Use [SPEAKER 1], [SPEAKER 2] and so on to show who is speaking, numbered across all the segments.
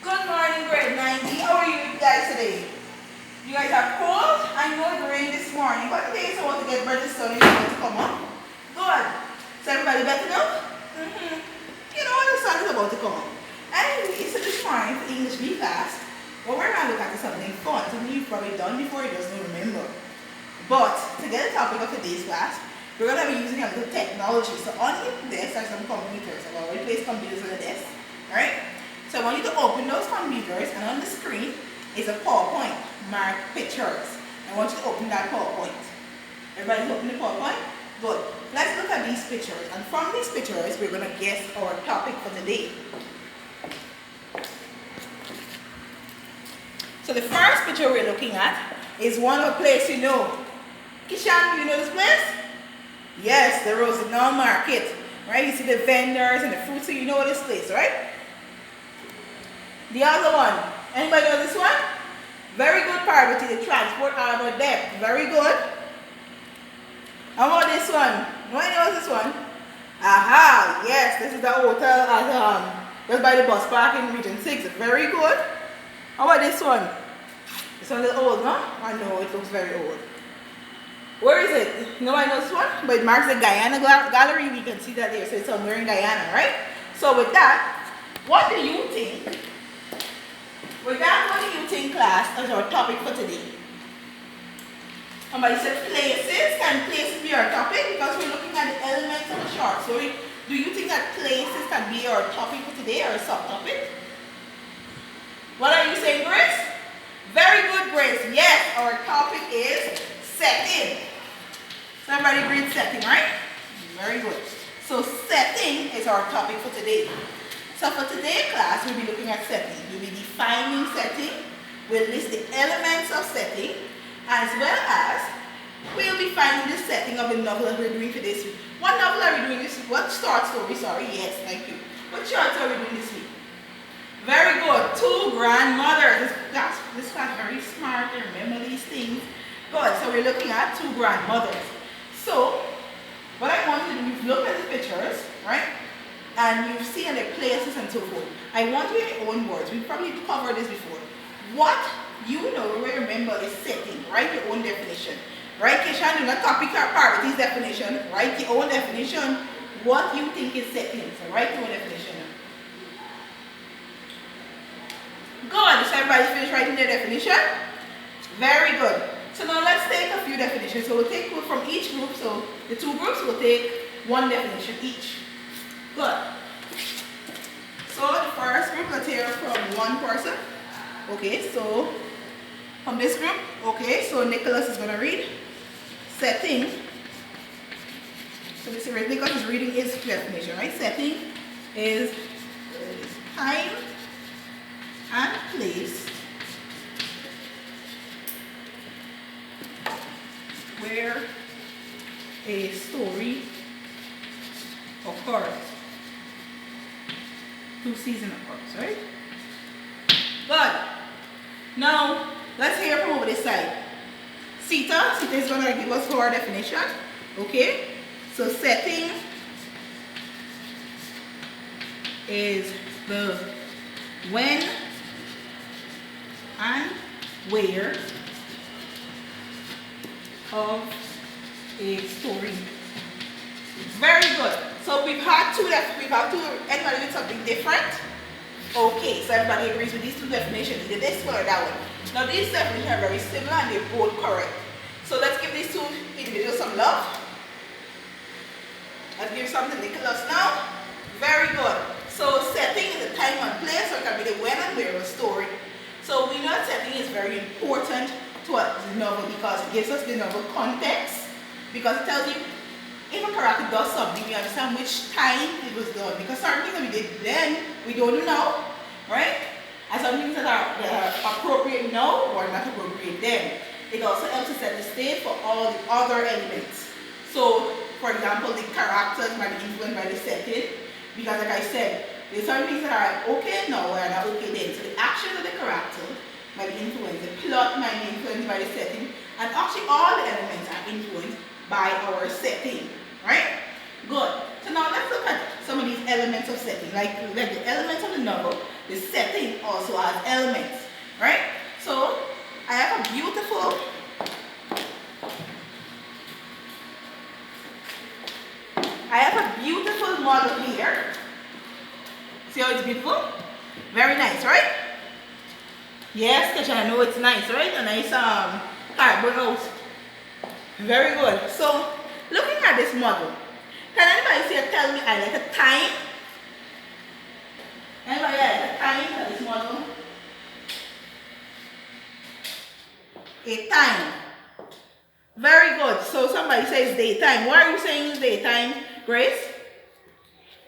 [SPEAKER 1] Good morning, grade 9D. How are you guys today? You guys are cold? I know it rained this morning, but today is supposed to get better, sun is supposed to come up. Good. So everybody better know? You know the sun is about to come up. Anyway, so this morning for English B class, what we're going to look at is something fun, something you've probably done before, you just don't remember. But to get the topic of today's class, we're going to be using a little technology. So on your desk are some computers. I've already placed computers on the desk, right? So I want you to open those computers, and on the screen is a PowerPoint marked pictures. I want you to open that PowerPoint. Everybody's open the PowerPoint? Good. Let's look at these pictures, and from these pictures we're going to guess our topic for today. So the first picture we're looking at is one of a place you know. Kishan, you know this place? Yes, the Rosenau Market. Right? You see the vendors and the fruits, so you know this place, right? The other one. Anybody know this one? Very good, Parvati. The transport arbor depth. Very good. How about this one? Nobody knows this one? Aha! Yes, this is the hotel at just by the bus park in Region 6. Very good. How about this one? This one is old, no? I know it looks very old. Where is it? Nobody knows this one? But it marks the Guyana Gallery. We can see that there. So it's somewhere in Guyana, right? So with that, what do you think? With that, what do you think, class, as our topic for today? Somebody said places. Can places be our topic? Because we're looking at the elements of the short story. Do you think that places can be our topic for today or a subtopic? What are you saying, Grace? Very good, Grace. Yes, our topic is setting. So everybody agreed setting, right? Very good. So setting is our topic for today. So for today's class, we'll be looking at setting. We'll be defining setting. We'll list the elements of setting, as well as we'll be finding the setting of the novel that we're doing for this week. What novel are we doing this week? What short story? Sorry, yes, thank you. What short story are we doing this week? Very good. Two grandmothers. This class is very smart. They remember these things. Good. So we're looking at two grandmothers. So what I want you to do is look at the pictures, right? And you've seen the places and so forth. I want you in your own words. We've probably covered this before. What you know, remember, is setting. Write your own definition. Right, Kishan? Do not copy Parvati's definition. Write your own definition. What you think is setting. So write your own definition. Good. So everybody finished writing their definition? Very good. So now let's take a few definitions. So we'll take from each group. So the two groups will take one definition each. Good. So the first group, let's hear from one person. Okay, so from this group, okay, so Nicholas is going to read setting. So this is Nicholas is reading his definition, right? Setting is time and place where a story occurs. Two seasons occurs, right? Good. Now, let's hear from over this side. Sita is going to give us her definition. Okay? So, setting is the when and where of a story. Very good. So we've had two, anybody with something different? Okay, so everybody agrees with these two definitions, either this one or that one. Now these definitions are very similar and they're both correct. So let's give these two individuals some love. Let's give some to Nicholas now. Very good. So setting is the time and place, so it can be the when and where of a story. So we know that setting is very important to a novel because it gives us the novel context, because it tells you if a character does something, we understand which time it was done. Because certain things that we did then, we don't do now, right? And some things that are appropriate now or not appropriate then. It also helps to set the stage for all the other elements. So, for example, the characters might be influenced by the setting. Because like I said, there's some things that are okay now or are not okay then. So the actions of the character might be influenced. The plot might be influenced by the setting. And actually all the elements are influenced by our setting. Right? Good. So now let's look at some of these elements of setting, like the elements of the novel the setting also has elements, right? So I have a beautiful model here. See how it's beautiful? Very nice, right? Yes, Kesha, I know it's nice, right? A nice cardboard house. Very good. So, looking at this model, can anybody say, tell me, I like a time? Anybody like a time for this model? A time. Very good. So somebody says daytime. Why are you saying it's daytime, Grace?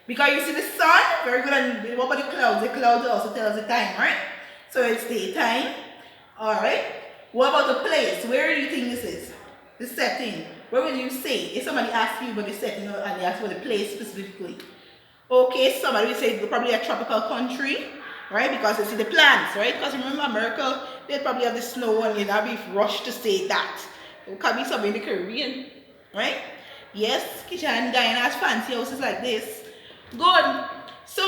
[SPEAKER 1] Because you see the sun, very good, and what about the clouds? The clouds also tell us the time, right? So it's daytime. Alright. What about the place? Where do you think this is? The setting. Where would you say? If somebody asks you about the setting and they ask for the place specifically. Okay, somebody will say probably a tropical country, right? Because you see the plants, right? Because remember America, they probably have the snow and you'd not be rushed to say that. It could be somewhere in the Caribbean, right? Yes, Keisha and Diana has fancy houses like this. Good. So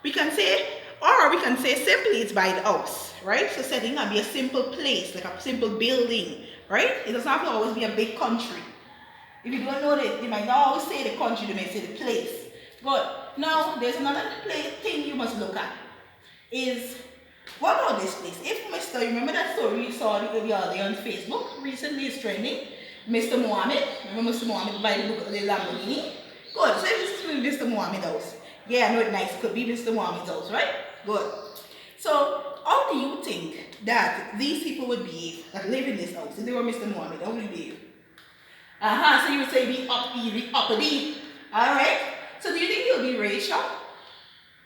[SPEAKER 1] we can say, or we can say simply it's by the house, right? So setting can be a simple place, like a simple building, right? It doesn't have to always be a big country. If you don't know that, you might not always say the country, you may say the place. Good. Now, there's another thing you must look at. Is, what about this place? If Mr. You remember that story you saw the other day on Facebook? Recently it's trending. Mr. Mohammed. Remember Mr. Mohammed by the Lamborghini? Good. So if this is Mr. Mohammed's house. Yeah, I know it's nice. It could be Mr. Mohammed's house, right? Good. So, how do you think that these people would behave that live in this house? If they were Mr. Mohammed, how would you behave? So you would say be uppity. Alright? So do you think he'll be racial?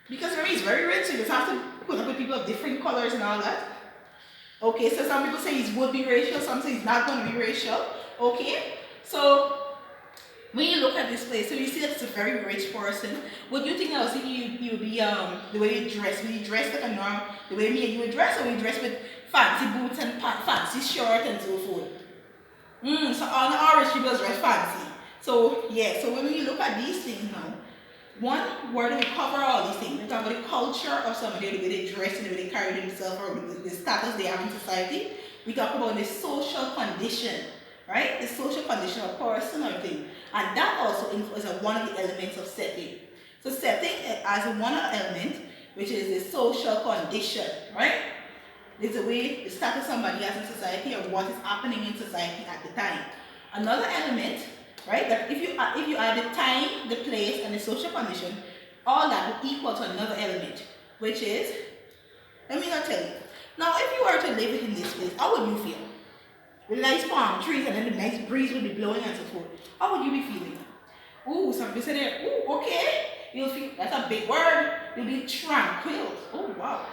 [SPEAKER 1] Because remember, he's very rich, so he doesn't have to put up with people of different colors and all that. Okay, so some people say he would be racial, some say he's not going to be racial. Okay? So when you look at this place, so you see that it's a very rich person, would you think that also you would be the way you dress? Would you dress like a norm, the way me and you would dress, or would you dress with fancy boots and fancy shirt and so forth? So all rich people dress fancy. So yeah, so when you look at these things now, one, where do we cover all these things? We talk about the culture of somebody, the way they dress and the way they carry themselves, or the status they have in society. We talk about the social condition, right? The social condition of a person or thing. And that also is one of the elements of setting. So setting as one element, which is the social condition, right? It's the way the status somebody has in society or what is happening in society at the time. Another element, right, that if you add the time, the place, and the social condition, all that will equal to another element, which is, let me not tell you. Now, if you were to live in this place, how would you feel? With nice palm trees and then the nice breeze would be blowing and so forth. How would you be feeling? Ooh, some people say there, ooh, okay. You'll feel, that's a big word. You'll be tranquil. Oh, wow.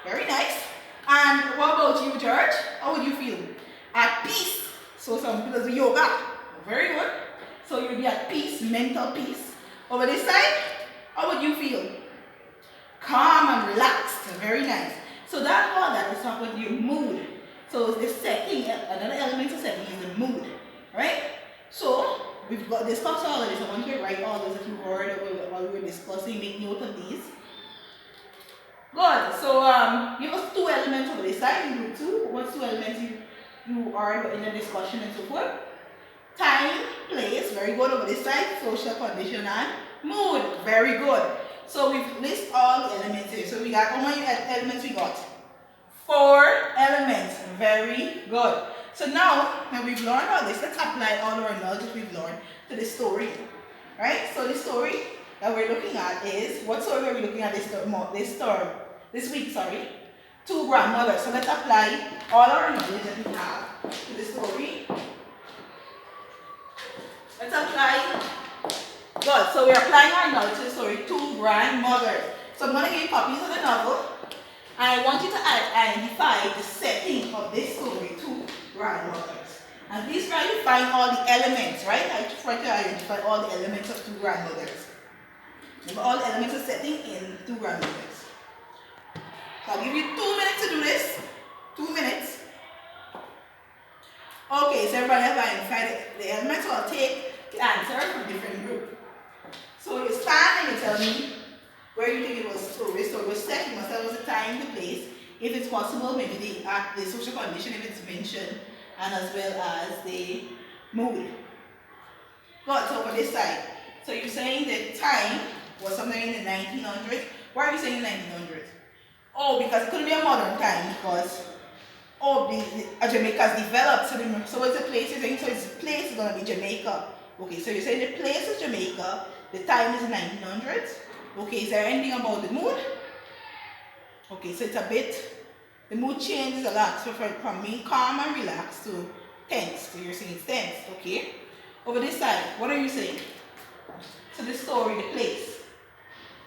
[SPEAKER 1] Very nice. And what about you, George? How would you feel? At peace. So some people do yoga. Very good. So you'll be at peace, mental peace. Over this side, how would you feel? Calm and relaxed. Very nice. So that all that is talking about your mood. So the setting, another element of setting is the mood. Right? So we've got discussed all of this. I want you to write all those that you heard while we were discussing. Make note of these. Good. So give us two elements over this side in group 2. What two elements you are in a discussion and so forth? Time, place, very good over this side. Social condition and mood, very good. So we've listed all the elements here. So we got, how many elements we got? 4 elements, very good. So now we've learned all this, let's apply all our knowledge we've learned to the story. Right? So the story that we're looking at is, what story are we looking at this week? 2 grandmothers. So let's apply all our knowledge that we have to the story. Let's apply. Good. So we're applying our knowledge to the story, 2 grandmothers. So I'm going to give you copies of the novel. And I want you to identify the setting of this story, 2 grandmothers. And please try to find all the elements, right? I try to identify all the elements of 2 grandmothers. Remember all the elements of setting in 2 grandmothers. So I'll give you 2 minutes to do this. 2 minutes. Okay, so everybody have identified the elements, so I'll take the answer from different groups. So you stand and you tell me Where do you think it was stored? So it was set, you must tell us the time, the place. If it's possible, maybe the social condition if it's mentioned, and as well as the mood. Good, so for this side. So you're saying the time was somewhere in the 1900s. Why are you saying 1900s? Oh, because it couldn't be a modern time because Jamaica's developed. So it's a place you're saying, so it's place is gonna be Jamaica. Okay, so you're saying the place is Jamaica, the time is 1900s. Okay, is there anything about the mood? Okay, so it's a bit, the mood changes a lot. So from being calm and relaxed to tense. So you're saying it's tense, okay? Over this side, what are you saying? So the story, the place.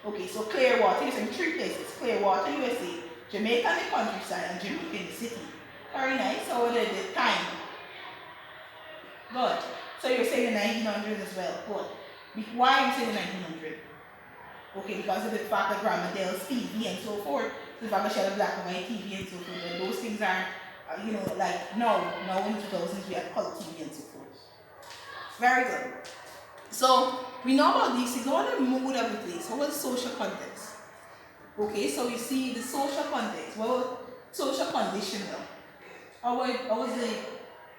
[SPEAKER 1] Okay, so Clearwater, you're saying 3 places. Clearwater, USA, Jamaica in the countryside, and Jamaica in the city. Very nice. So what are the time? Good. So you're saying the 1900s as well. Good. Why are you saying the 1900s? Okay, because of the fact that Grandma Dell's TV and so forth, the fact that she had a black and white TV and so forth, and those things are, like now in the 2000s we had color TV and so forth. Very good. So we know about these things. What are the mood of the place? What was the social context? Okay, so you see the social context. What was social condition though? How was the,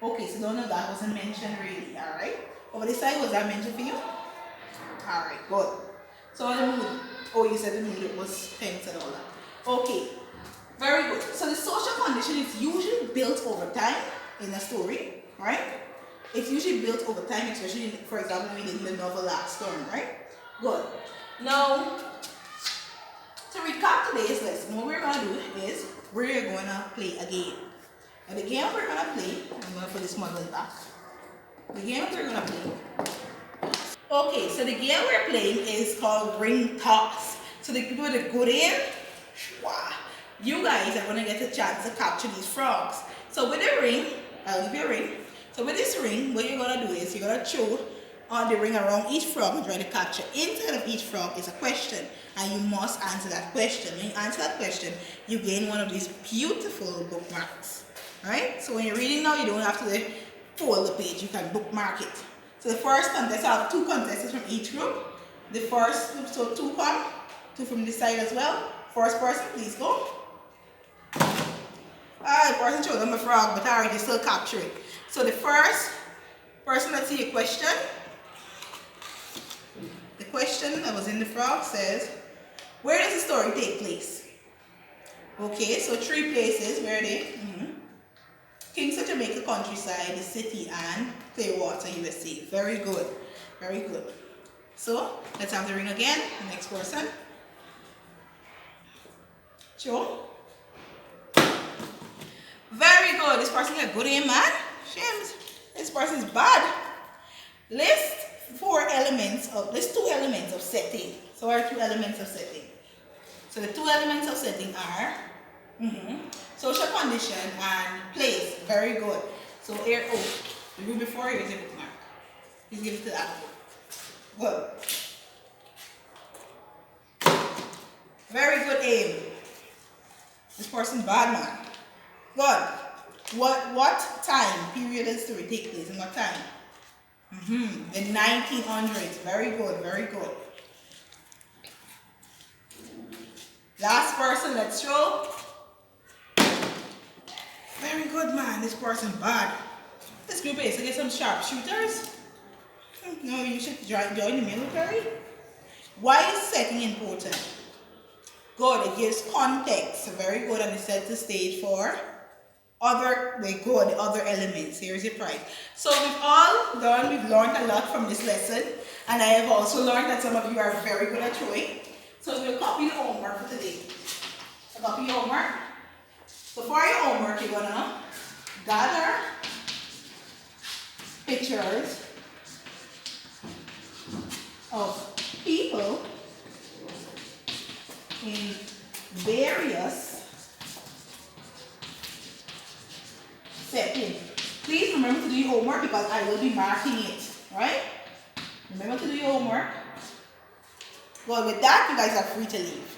[SPEAKER 1] okay, so none of that wasn't mentioned really, alright? Over this side, was that mentioned for you? Alright, good. So the mood, oh, you said the mood was tense and all that. Okay, very good. So the social condition is usually built over time in a story, right? It's usually built over time, especially, for example, we did the novel Last Storm, right? Good. Now, to recap today's lesson, what we're going to do is we're going to play a game. And the game we're going to play, I'm going to put this model back. The game we're going to play. Okay, so the game we're playing is called Ring Toss. So the people with the good aim, you guys are going to get a chance to capture these frogs. So with the ring, I'll give you a ring. So with this ring, what you're going to do is you're going to throw on the ring around each frog and try to capture. Inside of each frog is a question, and you must answer that question. When you answer that question, you gain one of these beautiful bookmarks. Right? So when you're reading now, you don't have to fold the page. You can bookmark it. So the first contest, I have 2 contestants from each group. The first, so 2 come, 2 from this side as well. First person, please go. The person showed them a frog, but alright, they still capture it. So the first person, let's see a question. The question that was in the frog says, where does the story take place? Okay, so 3 places. Where are they? Kingston, Jamaica countryside, the city, and Clearwater, USA. Very good. Very good. So let's have the ring again. The next person. Joe. Very good. This person got good aim, man. Shames. This person's bad. List 2 elements of setting. So what are 2 elements of setting? So the 2 elements of setting are social condition and place. Very good. So here, the room before here is a bookmark. Please give it to that one. Good. Very good aim. This person's bad, man. Good. What time period does the story take place and what time? The 1900s. Very good, very good. Last person, let's show. Very good, man. This person bad. This group is to get some sharpshooters. No, you should join the military. Why is setting important? Good, it gives context. Very good, and it sets the stage for other elements. Here's your prize. So we've learned a lot from this lesson, and I have also learned that some of you are very good at throwing. So we'll copy the homework for today. So copy your homework. So for your homework, you're gonna gather pictures of people in various settings. Please remember to do your homework because I will be marking it, right? Remember to do your homework. Well, with that, you guys are free to leave.